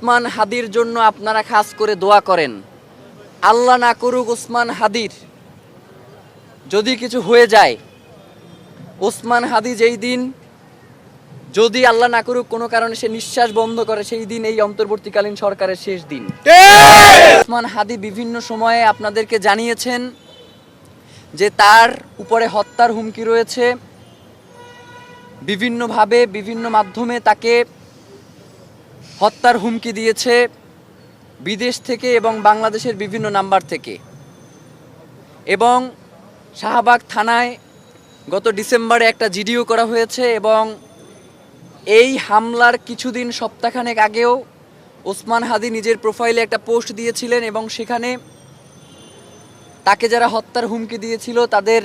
ওসমান হাদির জন্য আপনারা খাস করে দোয়া করেন। আল্লাহ না করুক ওসমান হাদির যদি কিছু হয়ে যায়, ওসমান হাদি যেই দিন যদি আল্লাহ না করুক কোনো কারণে সে নিঃশ্বাস বন্ধ করে, সেই দিন এই অন্তর্বর্তীকালীন সরকারের শেষ দিন। ওসমান হাদি বিভিন্ন সময়ে আপনাদেরকে জানিয়েছেন যে তার উপরে হত্যার হুমকি রয়েছে। বিভিন্নভাবে বিভিন্ন মাধ্যমে তাকে হত্যার হুমকি দিয়েছে বিদেশ থেকে এবং বাংলাদেশের বিভিন্ন নাম্বার থেকে। এবং শাহবাগ থানায় গত ডিসেম্বরে একটা জিডিও করা হয়েছে এবং এই হামলার কিছুদিন সপ্তাহখানেক আগেও ওসমান হাদি নিজের প্রোফাইলে একটা পোস্ট দিয়েছিলেন এবং সেখানে তাকে যারা হত্যার হুমকি দিয়েছিল তাদের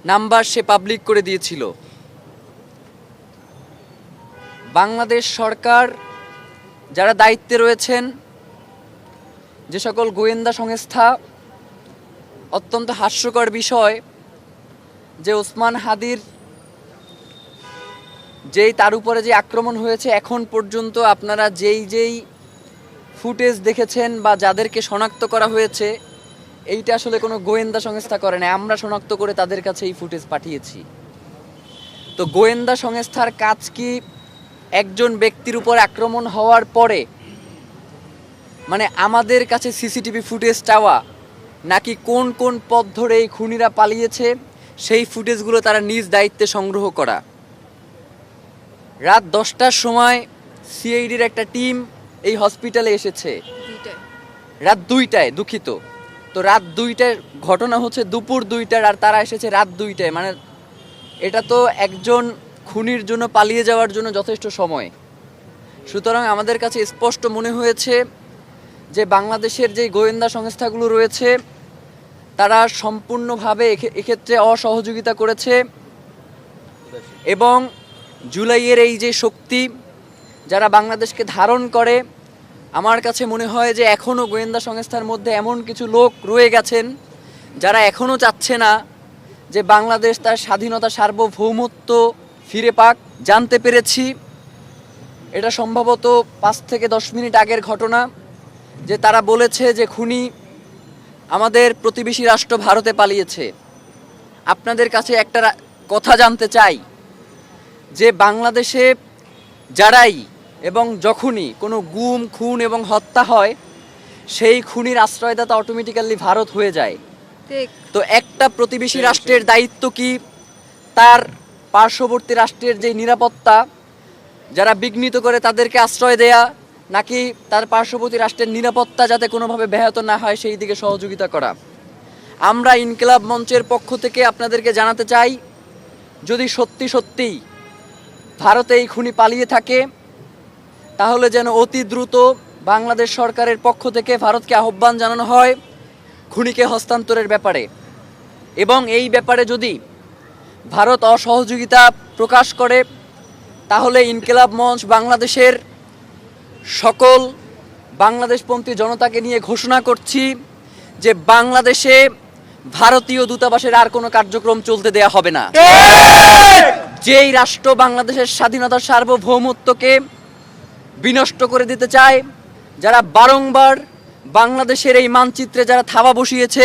নাম্বার সে পাবলিক করে দিয়েছিল। বাংলাদেশ সরকার যারা দায়িত্বে রয়েছেন, যে সকল গোয়েন্দা সংস্থা, অত্যন্ত হাস্যকর বিষয় যে ওসমান হাদির যেই তার উপরে যে আক্রমণ হয়েছে এখন পর্যন্ত আপনারা যেই ফুটেজ দেখেছেন বা যাদেরকে শনাক্ত করা হয়েছে, এইটা আসলে কোনো গোয়েন্দা সংস্থা করে না, আমরা শনাক্ত করে তাদের কাছে এই ফুটেজ পাঠিয়েছি। তো গোয়েন্দা সংস্থার কাজ কি একজন ব্যক্তির উপর আক্রমণ হওয়ার পরে মানে আমাদের কাছে সিসিটিভি ফুটেজ চাওয়া, নাকি কোন কোন পথ ধরে এই খুনিরা পালিয়েছে সেই ফুটেজগুলো তারা নিজ দায়িত্বে সংগ্রহ করা? রাত 10টার সময় সিআইডির একটা টিম এই হসপিটালে এসেছে। রাত 2টায়, দুঃখিত। তো রাত 2টায় ঘটনা হচ্ছে দুপুর 2টার, আর তারা এসেছে রাত 2টায়। মানে এটা তো একজন খুনির জন্য পালিয়ে যাওয়ার জন্য যথেষ্ট সময়। সুতরাং আমাদের কাছে স্পষ্ট মনে হয়েছে যে বাংলাদেশের যে গোয়েন্দা সংস্থাগুলো রয়েছে তারা সম্পূর্ণভাবে এক্ষেত্রে অসহযোগিতা করেছে এবং জুলাইয়ের এই যে শক্তি যারা বাংলাদেশকে ধারণ করে, আমার কাছে মনে হয় যে এখনও গোয়েন্দা সংস্থার মধ্যে এমন কিছু লোক রয়ে গেছেন যারা এখনও চাচ্ছে না যে বাংলাদেশ তার স্বাধীনতা সার্বভৌমত্ব ফিরে পাক। জানতে পেরেছি এটা সম্ভবত 5 থেকে 10 মিনিট আগের ঘটনা যে তারা বলেছে যে খুনি আমাদের প্রতিবেশী রাষ্ট্র ভারতে পালিয়েছে। আপনাদের কাছে একটা কথা জানতে চাই যে বাংলাদেশে যারাই এবং যখনই কোনো গুম, খুন এবং হত্যা হয় সেই খুনির আশ্রয়দাতা অটোমেটিক্যালি ভারত হয়ে যায়। তো একটা প্রতিবেশী রাষ্ট্রের দায়িত্ব কি তার পার্শ্ববর্তী রাষ্ট্রের যে নিরাপত্তা যারা বিঘ্নিত করে তাদেরকে আশ্রয় দেয়া, নাকি তার পার্শ্ববর্তী রাষ্ট্রের নিরাপত্তা যাতে কোনোভাবে ব্যাহত না হয় সেই দিকে সহযোগিতা করা? আমরা ইনকিলাব মঞ্চের পক্ষ থেকে আপনাদেরকে জানাতে চাই, যদি সত্যি সত্যিই ভারতে এই খুনি পালিয়ে থাকে তাহলে যেন অতি দ্রুত বাংলাদেশ সরকারের পক্ষ থেকে ভারতকে আহ্বান জানানো হয় খুনিকে হস্তান্তরের ব্যাপারে। এবং এই ব্যাপারে যদি ভারত অসহযোগিতা প্রকাশ করে তাহলে ইনকিলাব মঞ্চ বাংলাদেশের সকল বাংলাদেশপন্থী জনতাকে নিয়ে ঘোষণা করছি যে বাংলাদেশে ভারতীয় দূতাবাসের আর কোনো কার্যক্রম চলতে দেয়া হবে না। যেই রাষ্ট্র বাংলাদেশের স্বাধীনতার সার্বভৌমত্বকে বিনষ্ট করে দিতে চায়, যারা বারংবার বাংলাদেশের এই মানচিত্রে যারা থাবা বসিয়েছে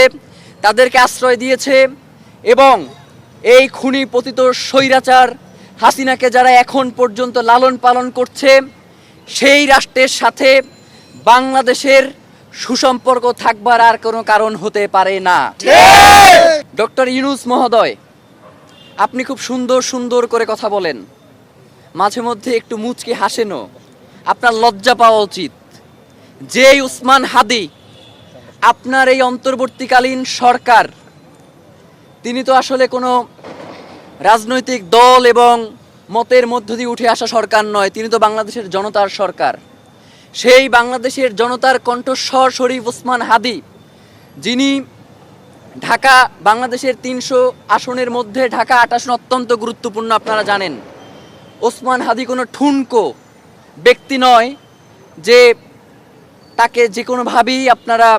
তাদেরকে আশ্রয় দিয়েছে এবং এই খুনি পতিত স্বৈরাচার হাসিনাকে যারা এখন পর্যন্ত লালন পালন করছে, সেই রাষ্ট্রের সাথে বাংলাদেশের সুসম্পর্ক থাকবার আর কোনো কারণ হতে পারে না। ডক্টর ইউনূস মহোদয়, আপনি খুব সুন্দর সুন্দর করে কথা বলেন, মাঝে মধ্যে একটু মুচকি হাসেনও, আপনার লজ্জা পাওয়া উচিত। যে ওসমান হাদি আপনার এই অন্তর্বর্তীকালীন সরকার, তিনি তো আসলে কোনো রাজনৈতিক দল এবং মতের মধ্য দিয়ে উঠে আসা সরকার নয়, তিনি তো বাংলাদেশের জনতার সরকার। সেই বাংলাদেশের জনতার কণ্ঠস্বর শরীফ ওসমান হাদি, যিনি ঢাকা বাংলাদেশের 300 আসনের মধ্যে ঢাকা 8 আসন অত্যন্ত গুরুত্বপূর্ণ, আপনারা জানেন। ওসমান হাদি কোনো ঠুনকো ব্যক্তি নয় যে তাকে যে কোনোভাবেই আপনারা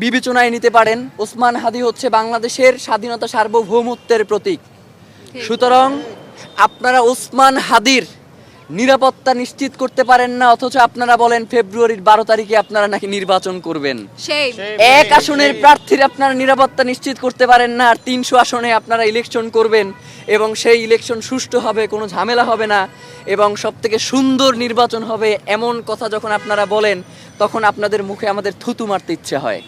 বিবেচনায় নিতে পারেন। ওসমান হাদি হচ্ছে বাংলাদেশের স্বাধীনতা সার্বভৌমত্বের প্রতীক। সুতরাং আপনারা ওসমান হাদির নিরাপত্তা নিশ্চিত করতে পারেন না, অথচ আপনারা বলেন ফেব্রুয়ারির 12 তারিখে আপনারা নাকি নির্বাচন করবেন। এক আসনের প্রার্থীর আপনারা নিরাপত্তা নিশ্চিত করতে পারেন না, আর 300 আসনে আপনারা ইলেকশন করবেন এবং সেই ইলেকশন সুষ্ঠু হবে, কোনো ঝামেলা হবে না এবং সবথেকে সুন্দর নির্বাচন হবে, এমন কথা যখন আপনারা বলেন তখন আপনাদের মুখে আমাদের থুতু মারতে ইচ্ছে হয়।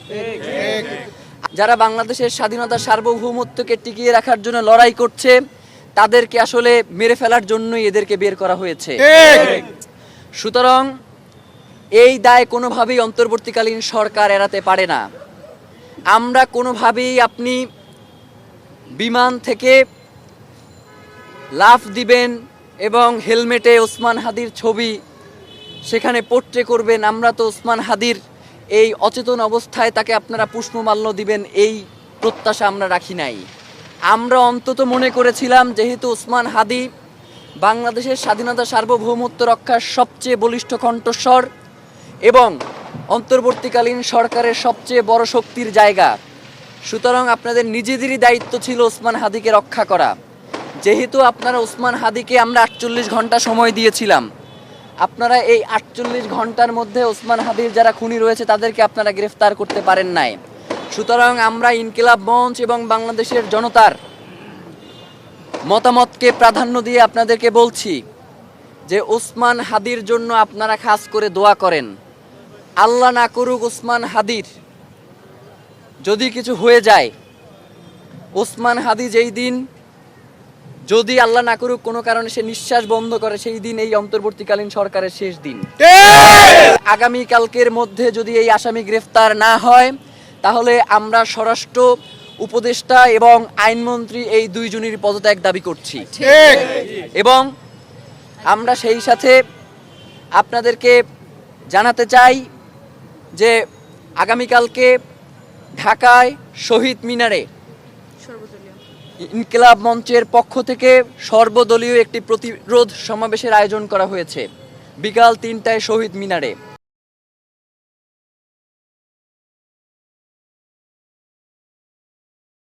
যারা বাংলাদেশের স্বাধীনতা সার্বভৌমত্বকে টিকিয়ে রাখার জন্য লড়াই করছে তাদেরকে আসলে মেরে ফেলার জন্যই এদেরকে বের করা হয়েছে। সুতরাং এই দায় কোনোভাবেই অন্তর্বর্তীকালীন সরকার এড়াতে পারে না। আমরা কোনোভাবেই আপনি বিমান থেকে লাফ দিবেন এবং হেলমেটে ওসমান হাদির ছবি সেখানে পোট্রে করবেন, আমরা তো ওসমান হাদির এই অচেতন অবস্থায় তাকে আপনারা পুষ্পমাল্য দিবেন এই প্রত্যাশা আমরা রাখি নাই। আমরা অন্তত মনে করেছিলাম যেহেতু ওসমান হাদি বাংলাদেশের স্বাধীনতা সার্বভৌমত্ব রক্ষার সবচেয়ে বলিষ্ঠ কণ্ঠস্বর এবং অন্তর্বর্তীকালীন সরকারের সবচেয়ে বড় শক্তির জায়গা, সুতরাং আপনাদের নিজেদেরই দায়িত্ব ছিল ওসমান হাদিকে রক্ষা করা। যেহেতু আপনারা ওসমান হাদিকে আমরা 48 ঘন্টা সময় দিয়েছিলাম, আপনারা এই 48 ঘন্টার মধ্যে ওসমান হাদির যারা খুনি রয়েছে তাদেরকে আপনারা গ্রেফতার করতে পারেন নাই। সুতরাং আমরা ইনকিলাব মঞ্চ এবং বাংলাদেশের জনতার মতামতকে প্রাধান্য দিয়ে আপনাদেরকে বলছি যে ওসমান হাদির জন্য আপনারা খাস করে দোয়া করেন। আল্লাহ না করুক ওসমান হাদির যদি কিছু হয়ে যায়, ওসমান হাদি যেই দিন যদি আল্লাহ না করুক কোনো কারণে সে নিঃশ্বাস বন্ধ করে, সেই দিন এই অন্তর্বর্তীকালীন সরকারের শেষ দিন। আগামী কালকের মধ্যে যদি এই আসামি গ্রেফতার না হয় তাহলে আমরা স্বরাষ্ট্র উপদেষ্টা এবং আইনমন্ত্রী এই দুইজনের পদত্যাগ দাবি করছি এবং আমরা সেই সাথে আপনাদেরকে জানাতে চাই যে আগামীকালকে ঢাকায় শহীদ মিনারে ইনকিলাব মঞ্চের পক্ষ থেকে সর্বদলীয় একটি প্রতিরোধ সমাবেশের আয়োজন করা হয়েছে বিকাল 3টায় শহীদ মিনারে।